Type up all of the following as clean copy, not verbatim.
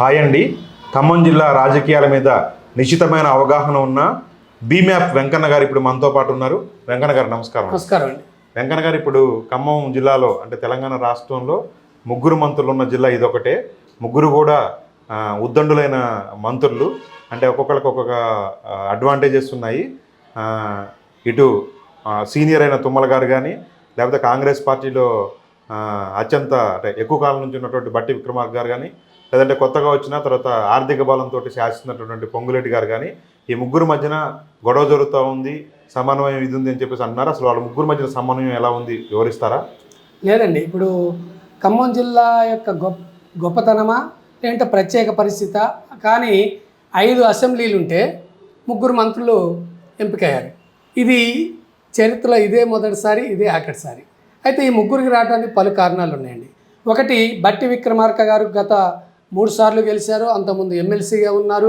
Hi అండి. ఖమ్మం జిల్లా రాజకీయాల మీద నిశ్చితమైన అవగాహన ఉన్న బీమ్యాప్ వెంకన్న గారు ఇప్పుడు మనతో పాటు ఉన్నారు. వెంకన్న గారు నమస్కారం. నమస్కారం అండి. వెంకన్న గారు ఇప్పుడు ఖమ్మం జిల్లాలో అంటే తెలంగాణ రాష్ట్రంలో ముగ్గురు మంత్రులు ఉన్న జిల్లా ఇదొకటే. ముగ్గురు కూడా ఉద్దండులైన మంత్రులు. అంటే ఒక్కొక్కరికి ఒక్కొక్క అడ్వాంటేజెస్ ఉన్నాయి. ఇటు సీనియర్ అయిన తుమ్మల గారు కానీ, లేకపోతే కాంగ్రెస్ పార్టీలో అత్యంత అంటే ఎక్కువ కాలం నుంచి ఉన్నటువంటి బట్టి విక్రమార్క గారు కానీ, లేదంటే కొత్తగా వచ్చిన తర్వాత ఆర్థిక బలంతో శాసిస్తున్నటువంటి పొంగులేటి గారు కానీ, ఈ ముగ్గురు మధ్యన గొడవ జరుగుతూ ఉంది, సమన్వయం ఇది ఉంది అని చెప్పేసి అంటున్నారు. అసలు వాళ్ళ ముగ్గురు మధ్యన సమన్వయం ఎలా ఉంది వివరిస్తారా? లేదండి, ఇప్పుడు ఖమ్మం జిల్లా యొక్క గొప్పతనమా లేదంటే ప్రత్యేక పరిస్థితి, కానీ 5 అసెంబ్లీలు ఉంటే ముగ్గురు మంత్రులు ఎంపికయ్యారు. ఇది చరిత్రలో ఇదే మొదటిసారి, ఇదే ఆఖరిసారి. అయితే ఈ ముగ్గురికి రావడానికి పలు కారణాలు ఉన్నాయండి. ఒకటి, బట్టి విక్రమార్క గారు గత 3 సార్లు గెలిచారు. అంతకుముందు ఎమ్మెల్సీగా ఉన్నారు.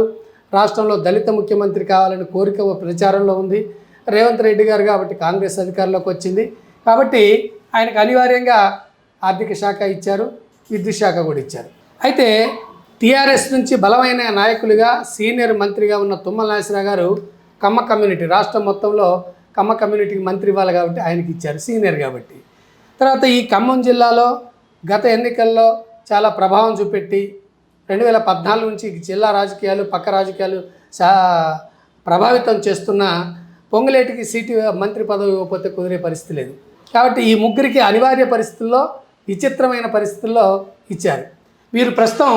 రాష్ట్రంలో దళిత ముఖ్యమంత్రి కావాలని కోరిక ప్రచారంలో ఉంది. రేవంత్ రెడ్డి గారు కాబట్టి కాంగ్రెస్ అధికారంలోకి వచ్చింది. కాబట్టి ఆయనకు అనివార్యంగా ఆర్థిక శాఖ ఇచ్చారు, విద్యుత్ శాఖ కూడా ఇచ్చారు. అయితే టీఆర్ఎస్ నుంచి బలమైన నాయకులుగా సీనియర్ మంత్రిగా ఉన్న తుమ్మల నాగేశ్వరరావు గారు కమ్మ కమ్యూనిటీ, రాష్ట్రం మొత్తంలో కమ్మ కమ్యూనిటీకి మంత్రి ఇవ్వాలి కాబట్టి ఆయనకి ఇచ్చారు, సీనియర్ కాబట్టి. తర్వాత ఈ ఖమ్మం జిల్లాలో గత ఎన్నికల్లో చాలా ప్రభావం చూపెట్టి 2014 నుంచి జిల్లా రాజకీయాలు, పక్క రాజకీయాలు ప్రభావితం చేస్తున్న పొంగులేటికి సీటు మంత్రి పదవి ఇవ్వకపోతే కుదిరే పరిస్థితి లేదు. కాబట్టి ఈ ముగ్గురికి అనివార్య పరిస్థితుల్లో, విచిత్రమైన పరిస్థితుల్లో ఇచ్చారు. వీరు ప్రస్తుతం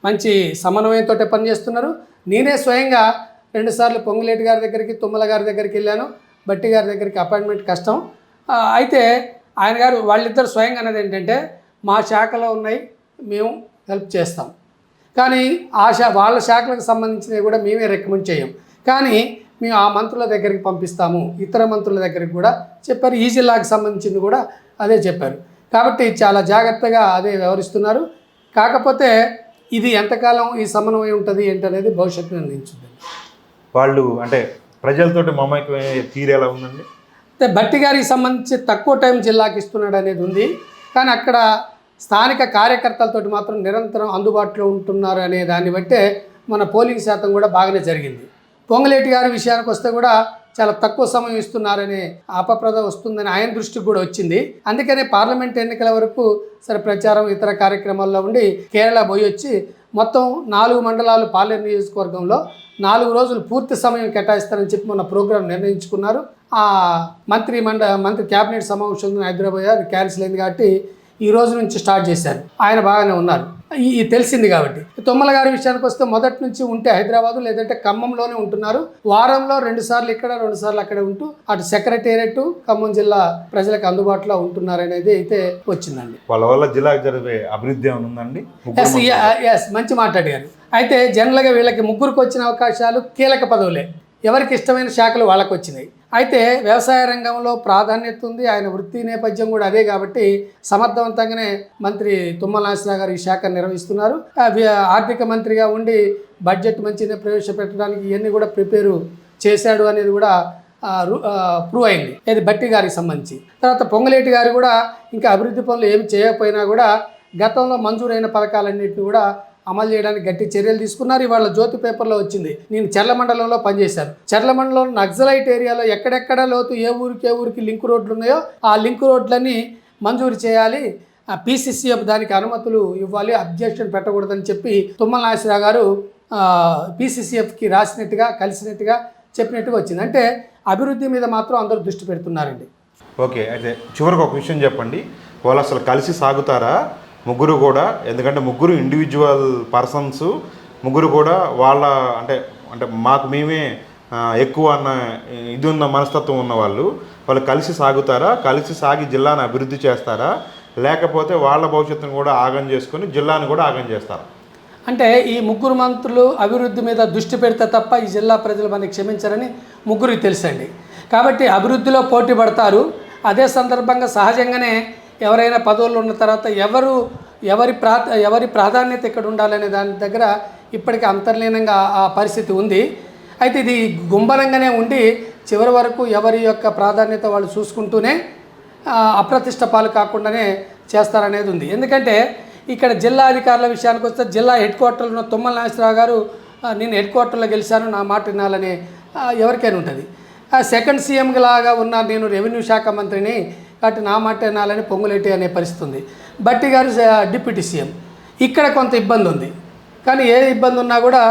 మంచి సమన్వయంతో పనిచేస్తున్నారు. నేనే స్వయంగా 2 సార్లు పొంగులేటి గారి దగ్గరికి, తుమ్మల గారి దగ్గరికి వెళ్ళాను. బట్టి గారి దగ్గరికి అపాయింట్మెంట్ కష్టం. అయితే ఆయన గారు వాళ్ళిద్దరు స్వయంగా అన్నది ఏంటంటే, మా శాఖలో ఉన్నాయి, మేము హెల్ప్ చేస్తాం, కానీ వాళ్ళ శాఖలకు సంబంధించినవి కూడా మేమే రికమెండ్ చేయం, కానీ మేము ఆ మంత్రుల దగ్గరికి పంపిస్తాము, ఇతర మంత్రుల దగ్గరికి కూడా చెప్పారు. ఈ జిల్లాకు సంబంధించింది కూడా అదే చెప్పారు. కాబట్టి చాలా జాగ్రత్తగా అదే వ్యవహరిస్తున్నారు. కాకపోతే ఇది ఎంతకాలం ఈ సమన్వయం ఉంటుంది ఏంటనేది భవిష్యత్తు నిర్ణయించుంది. వాళ్ళు అంటే ప్రజలతోటి మమేకమయ్యే తీరు ఎలా ఉందండి? అయితే బట్టి గారికి సంబంధించి తక్కువ టైం జిల్లాకి ఇస్తున్నాడు అనేది ఉంది, కానీ అక్కడ స్థానిక కార్యకర్తలతోటి మాత్రం నిరంతరం అందుబాటులో ఉంటున్నారు అనే దాన్ని బట్టే మన పోలింగ్ శాతం కూడా బాగానే జరిగింది. పొంగులేటి గారి విషయానికి వస్తే కూడా చాలా తక్కువ సమయం ఇస్తున్నారనే అపప్రద వస్తుందని ఆయన దృష్టికి కూడా వచ్చింది. అందుకనే పార్లమెంట్ ఎన్నికల వరకు సరే ప్రచారం ఇతర కార్యక్రమాల్లో ఉండి కేరళ పోయి వచ్చి మొత్తం 4 మండలాలు పార్లమెంట్ నియోజకవర్గంలో 4 రోజులు పూర్తి సమయం కేటాయిస్తారని చెప్పి మొన్న ప్రోగ్రాం నిర్ణయించుకున్నారు. ఆ మంత్రి క్యాబినెట్ సమావేశం హైదరాబాద్ అది క్యాన్సిల్ అయింది కాబట్టి ఈ రోజు నుంచి స్టార్ట్ చేశారు. ఆయన బాగానే ఉన్నారు, ఈ తెలిసింది కాబట్టి. తుమ్మల గారి విషయానికి వస్తే మొదటి నుంచి ఉంటే హైదరాబాదు లేదంటే ఖమ్మంలోనే ఉంటున్నారు. వారంలో 2 సార్లు ఇక్కడ 2 సార్లు అక్కడ ఉంటూ అటు సెక్రటేరియట్, ఖమ్మం జిల్లా ప్రజలకు అందుబాటులో ఉంటున్నారు అనేది అయితే వచ్చిందండి. వాళ్ళ వల్ల జిల్లాకు జరిగే అభివృద్ధి ఏమైనా ఉందండి? ఎస్, మంచి మాట్లాడారు. అయితే జనరల్గా వీళ్ళకి ముగ్గురికి వచ్చిన అవకాశాలు కీలక పదవులే, ఎవరికి ఇష్టమైన శాఖలు వాళ్ళకు వచ్చినాయి. అయితే వ్యవసాయ రంగంలో ప్రాధాన్యత ఉంది, ఆయన వృత్తి నేపథ్యం కూడా అదే కాబట్టి సమర్థవంతంగానే మంత్రి తుమ్మల నాగేశ్వరరావు గారు ఈ శాఖ నిర్వహిస్తున్నారు. ఆర్థిక మంత్రిగా ఉండి బడ్జెట్ మంచిగా ప్రవేశపెట్టడానికి ఇవన్నీ కూడా ప్రిపేరు చేశాడు అనేది కూడా ప్రూవ్ అయింది, ఇది బట్టి గారికి సంబంధించి. తర్వాత పొంగులేటి గారు కూడా ఇంకా అభివృద్ధి పనులు ఏమి చేయకపోయినా కూడా గతంలో మంజూరైన పథకాలన్నింటినీ కూడా అమలు చేయడానికి గట్టి చర్యలు తీసుకున్నారు. ఇవాళ జ్యోతి పేపర్లో వచ్చింది. నేను చర్ల మండలంలో పనిచేశాను. చర్ల మండలంలో నక్సలైట్ ఏరియాలో ఎక్కడెక్కడ లోతు ఏ ఊరికి లింక్ రోడ్లు ఉన్నాయో ఆ లింక్ రోడ్లన్నీ మంజూరు చేయాలి, PCCF దానికి అనుమతులు ఇవ్వాలి, అబ్జెక్షన్ పెట్టకూడదని చెప్పి తుమ్మల నాగేశ్వరరావు గారు PCCFకి రాసినట్టుగా కలిసినట్టుగా చెప్పినట్టుగా వచ్చింది. అంటే అభివృద్ధి మీద మాత్రం అందరూ దృష్టి పెడుతున్నారండి. ఓకే, అయితే చివరికి ఒక విషయం చెప్పండి, వాళ్ళు అసలు కలిసి సాగుతారా ముగ్గురు కూడా? ఎందుకంటే ముగ్గురు ఇండివిజువల్ పర్సన్స్, ముగ్గురు కూడా వాళ్ళ అంటే మాకు మేమే ఎక్కువ అన్న ఇది ఉన్న మనస్తత్వం ఉన్న వాళ్ళు కలిసి సాగుతారా? కలిసి సాగి జిల్లాను అభివృద్ధి చేస్తారా? లేకపోతే వాళ్ళ భవిష్యత్తును కూడా ఆగం చేసుకొని జిల్లాను కూడా ఆగం చేస్తారా? అంటే ఈ ముగ్గురు మంత్రులు అభివృద్ధి మీద దృష్టి పెడితే తప్ప ఈ జిల్లా ప్రజలు మనకి క్షమించారని ముగ్గురికి తెలుసండి. కాబట్టి అభివృద్ధిలో పోటీ పడతారు. అదే సందర్భంగా సహజంగానే ఎవరైనా పదవుల్లో ఉన్న తర్వాత ఎవరి ప్రాధాన్యత ఇక్కడ ఉండాలనే దాని దగ్గర ఇప్పటికీ అంతర్లీనంగా ఆ పరిస్థితి ఉంది. అయితే ఇది గుంభనంగానే ఉండి చివరి వరకు ఎవరి యొక్క ప్రాధాన్యత వాళ్ళు చూసుకుంటూనే అప్రతిష్ట పాలు కాకుండానే చేస్తారనేది ఉంది. ఎందుకంటే ఇక్కడ జిల్లా అధికారుల విషయానికి వస్తే జిల్లా హెడ్ క్వార్టర్లో ఉన్న తుమ్మల నాగేశ్వరరావు గారు నేను హెడ్ క్వార్టర్లో గెలిచాను, నా మాట వినాలని ఎవరికైనా ఉంటుంది. సెకండ్ సీఎం లాగా ఉన్న నేను రెవెన్యూ శాఖ మంత్రిని కాబట్టి నా మాట వినాలని పొంగులేటి అనే పరిస్థితి ఉంది. బట్టి గారు డిప్యూటీ సీఎం. ఇక్కడ కొంత ఇబ్బంది ఉంది. కానీ ఏ ఇబ్బంది ఉన్నా కూడా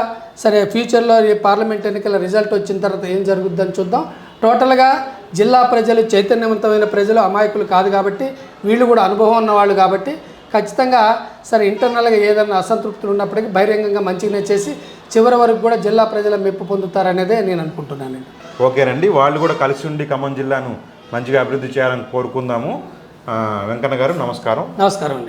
సరే ఫ్యూచర్లో ఈ పార్లమెంట్ ఎన్నికల రిజల్ట్ వచ్చిన తర్వాత ఏం జరుగుద్దని చూద్దాం. టోటల్గా జిల్లా ప్రజలు చైతన్యవంతమైన ప్రజలు, అమాయకులు కాదు కాబట్టి, వీళ్ళు కూడా అనుభవం ఉన్నవాళ్ళు కాబట్టి ఖచ్చితంగా సరే ఇంటర్నల్గా ఏదైనా అసంతృప్తులు ఉన్నప్పటికీ బహిరంగంగా మంచిగానే చేసి చివరి వరకు కూడా జిల్లా ప్రజల మెప్పు పొందుతారనేదే నేను అనుకుంటున్నానండి. ఓకేనండి, వాళ్ళు కూడా కలిసి ఉండి ఖమ్మం జిల్లాను మంచిగా అభివృద్ధి చేయాలని కోరుకుందాము. వెంకన్న గారు నమస్కారం. నమస్కారం అండి.